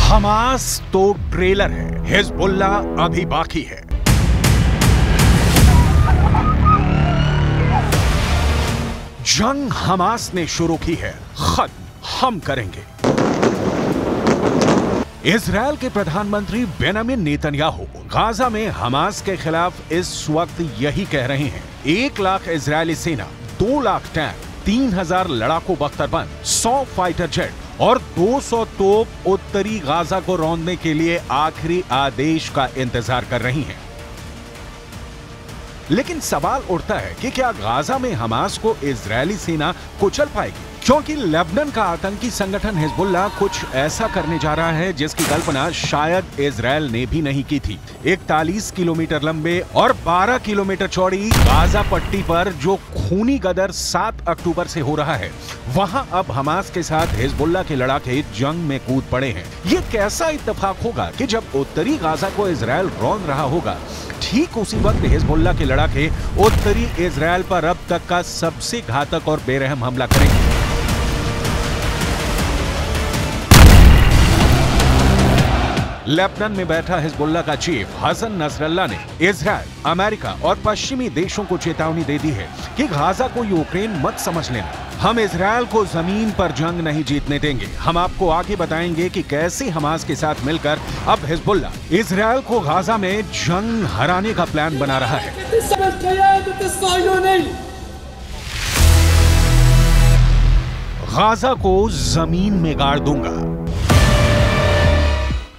Hamas तो trailer है, Hezbollah अभी बाकी है। जंग हमास ने शुरू की है, खत्म हम करेंगे। इजरायल के प्रधानमंत्री बेंजामिन नेतन्याहू गाजा में हमास के खिलाफ इस वक्त यही कह रहे हैं। 1 लाख इजरायली सेना, 2 लाख टैंक, 3000 लड़ाकू बख्तरबंद, 100 फाइटर जेट और 200 तोप उत्तरी गाजा को रौंदने के लिए आखिरी आदेश का इंतजार कर रही हैं। लेकिन सवाल उठता है कि क्या गाजा में हमास को इजरायली सेना कुचल पाएगी? क्योंकि लेबनान का आतंकी संगठन हिजबुल्लाह कुछ ऐसा करने जा रहा है जिसकी कल्पना शायद इजरायल ने भी नहीं की थी। 41 किलोमीटर लंबे और 12 किलोमीटर चौड़ी गाजा पट्टी पर जो खूनी गदर 7 अक्टूबर से हो रहा है, वहां अब हमास के साथ हिजबुल्लाह के लड़ाके जंग में कूद पड़े हैं। ये कैसा इत्तेफाक होगा कि जब उत्तरी गाजा को इजरायल रौंद रहा होगा, ठीक उसी वक्त हिजबुल्लाह के लड़ाके उत्तरी इजरायल पर अब तक का सबसे घातक और बेरहम हमला करेंगे। लेबनान में बैठा हिजबुल्लाह का चीफ हसन नसरल्लाह ने इजरायल, अमेरिका और पश्चिमी देशों को चेतावनी दे दी है कि गाजा को यूक्रेन मत समझ लेना। हम इजरायल को जमीन पर जंग नहीं जीतने देंगे। हम आपको आगे बताएंगे कि कैसे हमास के साथ मिलकर अब हिजबुल्लाह इजरायल को गाजा में जंग हराने का प्लान बना रहा है। गाजा को जमीन में गाड़ दूंगा।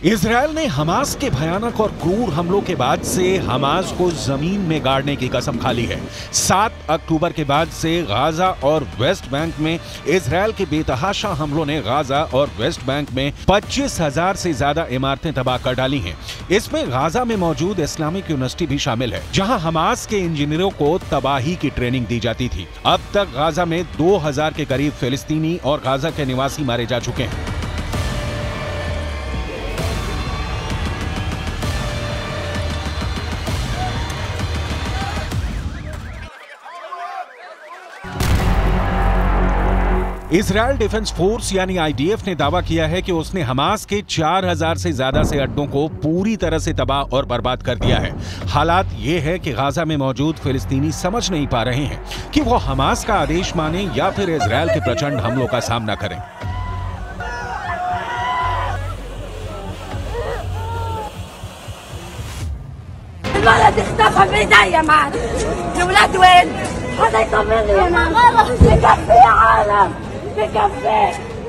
इजरायल ने हमास के भयानक और क्रूर हमलों के बाद से हमास को जमीन में गाड़ने की कसम खा ली है। 7 अक्टूबर के बाद से गाजा और वेस्ट बैंक में इजरायल के बेतहाशा हमलों ने गाजा और वेस्ट बैंक में 25,000 से ज्यादा इमारतें तबाह कर डाली हैं। इसमें गाजा में मौजूद इस्लामिक यूनिवर्सिटी भी शामिल है, जहां हमास के इंजीनियरों को तबाही की ट्रेनिंग दी जाती थी। अब तक गाजा में 2000 के करीब फिलिस्तीनी और गाजा के निवासी मारे जा चुके हैं। इजरायल डिफेंस फोर्स यानी आईडीएफ ने दावा किया है कि उसने हमास के 4000 से ज्यादा से अड्डों को पूरी तरह से तबाह और बर्बाद कर दिया है। हालात ये है कि गाजा में मौजूद फिलिस्तीनी समझ नहीं पा रहे हैं कि वो हमास का आदेश माने या फिर इजरायल के प्रचंड हमलों का सामना करें।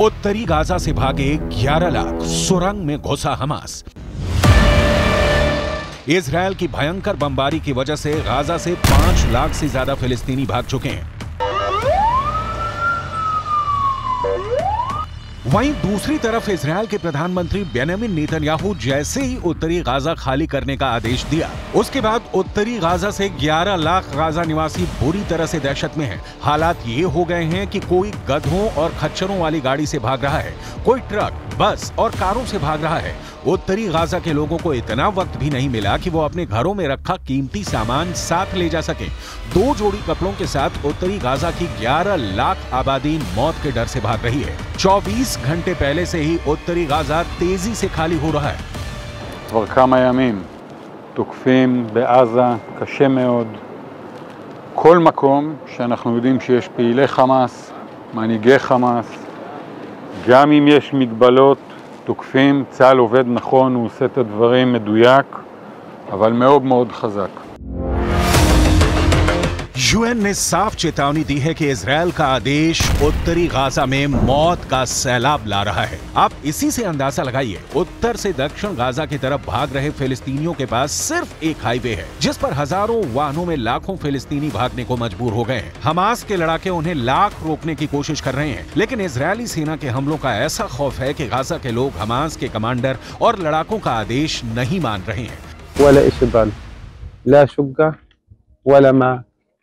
उत्तरी गाजा से भागे 11 लाख, सुरंग में घुसा हमास। इजरायल की भयंकर बमबारी की वजह से गाजा से 5 लाख से ज्यादा फिलिस्तीनी भाग चुके हैं। वहीं दूसरी तरफ इजरायल के प्रधानमंत्री बेंजामिन नेतन्याहू जैसे ही उत्तरी गाजा खाली करने का आदेश दिया, उसके बाद उत्तरी गाजा से 11 लाख गाजा निवासी बुरी तरह से दहशत में हैं। हालात ये हो गए हैं कि कोई गधों और खच्चरों वाली गाड़ी से भाग रहा है, कोई ट्रक, बस और कारों से भाग रहा है। उत्तरी गाजा के लोगों को इतना वक्त भी नहीं मिला कि वो अपने घरों में रखा कीमती सामान साथ ले जा सके। 2 जोड़ी कपड़ों के साथ उत्तरी गाजा की 11 लाख आबादी मौत के डर से भाग रही है। 24 घंटे पहले से ही उत्तरी गाजा तेजी से खाली हो रहा है। כבר כמה ימים תוקפים בעזה קשה מאוד כל מקום שאנחנו יודעים שיש פעילי חמאס, מנהיגי חמאס, גם אם יש מגבלות תוקפים. צה"ל עובד נכון, הוא עושה את הדברים מדויק, אבל מאוד מאוד חזק. यूएन ने साफ चेतावनी दी है कि इजरायल का आदेश उत्तरी गाजा में मौत का सैलाब ला रहा है। आप इसी से अंदाजा लगाइए, उत्तर से दक्षिण गाजा की तरफ भाग रहे फिलिस्तीनियों के पास सिर्फ एक हाईवे है, जिस पर हजारों वाहनों में लाखों फिलिस्तीनी भागने को मजबूर हो गए हैं। हमास के लड़ाके उन्हें लाख रोकने की कोशिश कर रहे हैं, लेकिन इजरायली सेना के हमलों का ऐसा खौफ है कि गाजा के लोग हमास के कमांडर और लड़ाकों का आदेश नहीं मान रहे हैं।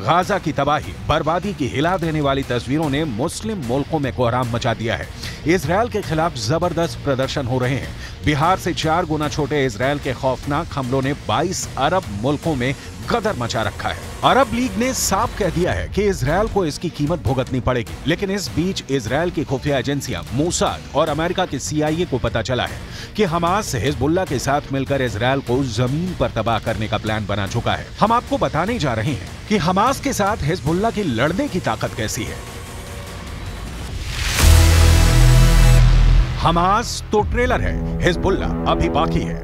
गाजा की तबाही, बर्बादी की हिला देने वाली तस्वीरों ने मुस्लिम मुल्कों में कोहराम मचा दिया है। इजरायल के खिलाफ जबरदस्त प्रदर्शन हो रहे हैं। बिहार से 4 गुना छोटे इजरायल के खौफनाक हमलों ने 22 अरब मुल्कों में गदर मचा रखा है। अरब लीग ने साफ कह दिया है कि इजरायल को इसकी कीमत भुगतनी पड़ेगी। लेकिन इस बीच इजरायल की खुफिया एजेंसियां मोसाद और अमेरिका के CIA को पता चला है कि हमास हिजबुल्लाह के साथ मिलकर इजरायल को जमीन पर तबाह करने का प्लान बना चुका है। हम आपको बताने जा रहे हैं कि हमास के साथ हिजबुल्लाह की लड़ने की ताकत कैसी है। हमास तो ट्रेलर है, हिजबुल्लाह अभी बाकी है।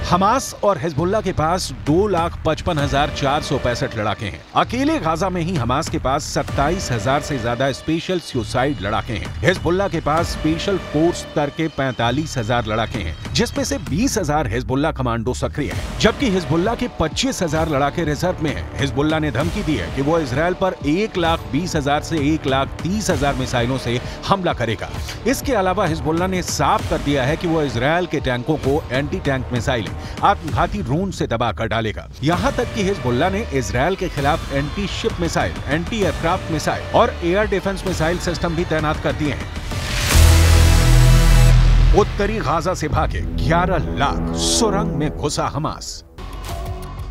हमास और हिजबुल्लाह के पास 2,55,465 लड़ाके हैं। अकेले गाजा में ही हमास के पास 27,000 से ज्यादा स्पेशल सुसाइड लड़ाके हैं। हिजबुल्लाह के पास स्पेशल फोर्स स्तर के 45,000 लड़ाके हैं, जिसमें से 20,000 हिजबुल्लाह कमांडो सक्रिय हैं, जबकि हिजबुल्लाह के 25,000 लड़ाके रिजर्व में हैं। हिजबुल्लाह ने धमकी दी है कि वो इजरायल पर 1,20,000 से 1,30,000 मिसाइलों से हमला करेगा। इसके अलावा हिजबुल्लाह ने साफ कर दिया है कि वो इजरायल के टैंकों को एंटी टैंक मिसाइल आत्मघाती ड्रोन से तबाह कर डालेगा। यहां तक कि हिजबुल्लाह ने इजरायल के खिलाफ anti ship missile, anti aircraft missile और एयर डिफेंस मिसाइल सिस्टम भी तैनात कर दिए हैं। उत्तरी गाजा से भागे 11 लाख, सुरंग में घुसा हमास।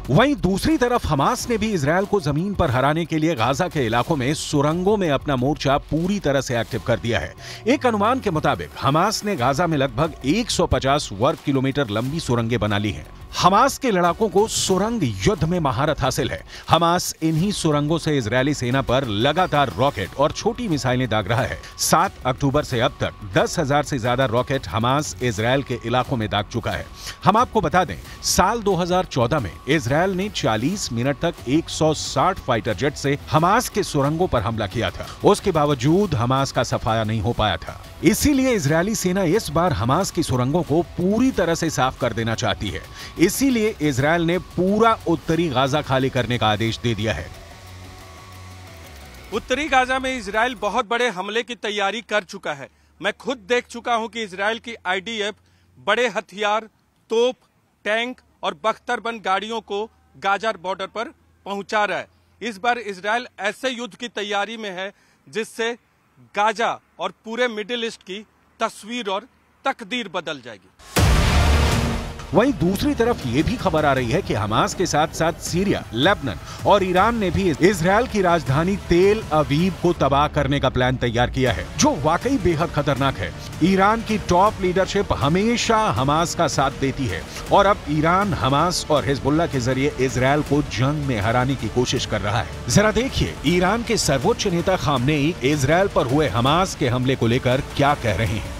वहीं दूसरी तरफ हमास ने भी इजरायल को जमीन पर हराने के लिए गाजा के इलाकों में सुरंगों में अपना मोर्चा पूरी तरह से एक्टिव कर दिया है। एक अनुमान के मुताबिक हमास ने गाजा में लगभग 150 वर्ग किलोमीटर लंबी सुरंगें बना ली हैं। हमास के लड़ाकों को सुरंग युद्ध में महारत हासिल है। हमास इन्हीं सुरंगों से इजरायली सेना पर लगातार रॉकेट और छोटी मिसाइलें दाग रहा है। 7 अक्टूबर से अब तक 10,000 से ज्यादा रॉकेट हमास इजरायल के इलाकों में दाग चुका है। हम आपको बता दें, साल 2014 में इजरायल ने 40 मिनट तक 160 फाइटर जेट से हमास के सुरंगों पर हमला किया था। उसके बावजूद हमास का सफाया नहीं हो पाया था। इसीलिए इजरायली सेना इस बार हमास की सुरंगों को पूरी तरह से साफ कर देना चाहती है। इसीलिए इजरायल ने पूरा उत्तरी गाजा खाली करने का आदेश दे दिया है। उत्तरी गाजा में इजरायल बहुत बड़े हमले की तैयारी कर चुका है। मैं खुद देख चुका हूं कि इजरायल की IDF बड़े हथियार, तोप, टैंक और बख्तरबंद गाड़ियों को गाजा बॉर्डर पर पहुंचा रहा है। इस बार इजरायल ऐसे युद्ध की तैयारी में है जिससे गाजा और पूरे मिडिल ईस्ट की तस्वीर और तकदीर बदल जाएगी। वहीं दूसरी तरफ ये भी खबर आ रही है कि हमास के साथ साथ सीरिया, लेबनान और ईरान ने भी इजरायल की राजधानी तेल अवीव को तबाह करने का प्लान तैयार किया है, जो वाकई बेहद खतरनाक है। ईरान की टॉप लीडरशिप हमेशा हमास का साथ देती है और अब ईरान हमास और हिजबुल्लाह के जरिए इजरायल को जंग में हराने की कोशिश कर रहा है। जरा देखिए ईरान के सर्वोच्च नेता खामनेई इजरायल पर हुए हमास के हमले को लेकर क्या कह रहे हैं।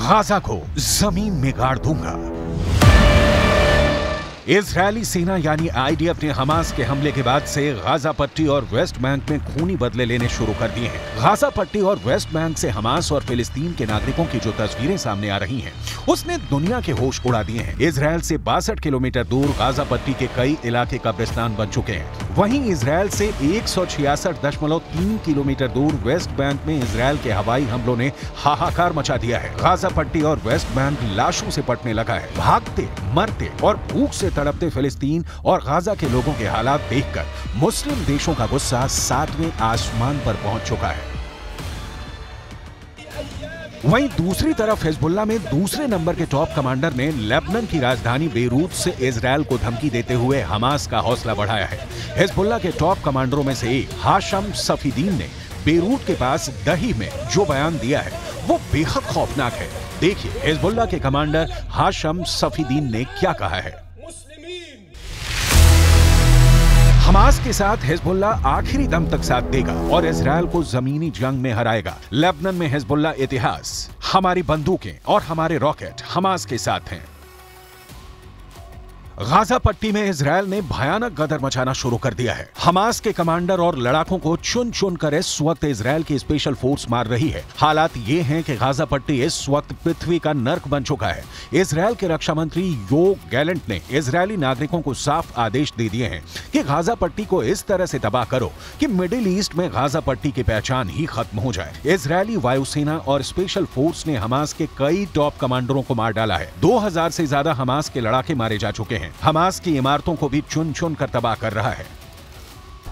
गाजा को जमीन में गाड़ दूंगा। इजरायली सेना यानी IDF ने हमास के हमले के बाद से गाजा पट्टी और वेस्ट बैंक में खूनी बदले लेने शुरू कर दिए हैं। गाजा पट्टी और वेस्ट बैंक से हमास और फिलिस्तीन के नागरिकों की जो तस्वीरें सामने आ रही हैं, उसने दुनिया के होश उड़ा दिए हैं। इजरायल से 62 किलोमीटर दूर गाजा पट्टी के कई इलाके कब्रिस्तान बन चुके हैं। वहीं इजरायल से 166.3 किलोमीटर दूर वेस्ट बैंक में इजरायल के हवाई हमलों ने हाहाकार मचा दिया है। गाजा पट्टी और वेस्ट बैंक लाशों से पटने लगा है। भागते, मरते और भूख से तड़पते फिलिस्तीन और गाजा के लोगों के हालात देखकर मुस्लिम देशों का गुस्सा 7वें आसमान पर पहुंच चुका है। वहीं दूसरी तरफ हिजबुल्लाह में दूसरे नंबर के टॉप कमांडर ने लेबनान की राजधानी बेरूत से इजरायल को धमकी देते हुए हमास का हौसला बढ़ाया है। हिजबुल्लाह के टॉप कमांडरों में से एक हाशम सफीदीन ने बेरूत के पास दही में जो बयान दिया है वो बेहद खौफनाक है। देखिए हिजबुल्लाह के कमांडर हाशम सफीदीन ने क्या कहा है। हमास के साथ हिजबुल्लाह आखिरी दम तक साथ देगा और इजरायल को जमीनी जंग में हराएगा। लेबनान में हिजबुल्लाह इतिहास, हमारी बंदूकें और हमारे रॉकेट हमास के साथ हैं। गाजा पट्टी में इजरायल ने भयानक गदर मचाना शुरू कर दिया है। हमास के कमांडर और लड़ाकों को चुन चुन कर इस वक्त इजरायल की स्पेशल फोर्स मार रही है। हालात ये हैं कि गाजा पट्टी इस वक्त पृथ्वी का नर्क बन चुका है। इजरायल के रक्षा मंत्री योव गैलेंट ने इजरायली नागरिकों को साफ आदेश दे दिए हैं कि गाजा पट्टी को इस तरह से तबाह करो कि मिडिल ईस्ट में गाजा पट्टी की पहचान ही खत्म हो जाए। इजरायली वायुसेना और स्पेशल फोर्स ने हमास के कई टॉप कमांडरों को मार डाला है। 2000 से ज्यादा हमास के लड़ाके मारे जा चुके हैं। हमास की इमारतों को भी चुन चुन कर तबाह कर रहा है।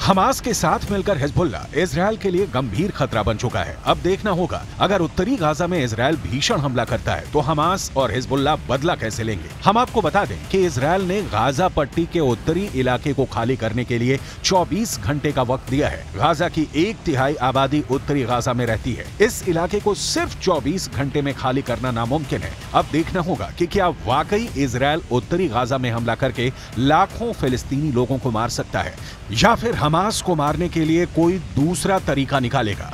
हमास के साथ मिलकर हिजबुल्ला इजरायल के लिए गंभीर खतरा बन चुका है। अब देखना होगा अगर उत्तरी गाजा में इजरायल भीषण हमला करता है तो हमास और हिजबुल्ला बदला कैसे लेंगे। हम आपको बता दें कि इजरायल ने गाजा पट्टी के उत्तरी इलाके को खाली करने के लिए 24 घंटे का वक्त दिया है। गाजा की 1/3 आबादी उत्तरी गाजा में रहती है। इस इलाके को सिर्फ 24 घंटे में खाली करना नामुमकिन है। अब देखना होगा कि क्या वाकई इजरायल उत्तरी गाजा में हमला करके लाखों फिलिस्तीनी लोगों को मार सकता है या फिर हमास को मारने के लिए कोई दूसरा तरीका निकालेगा।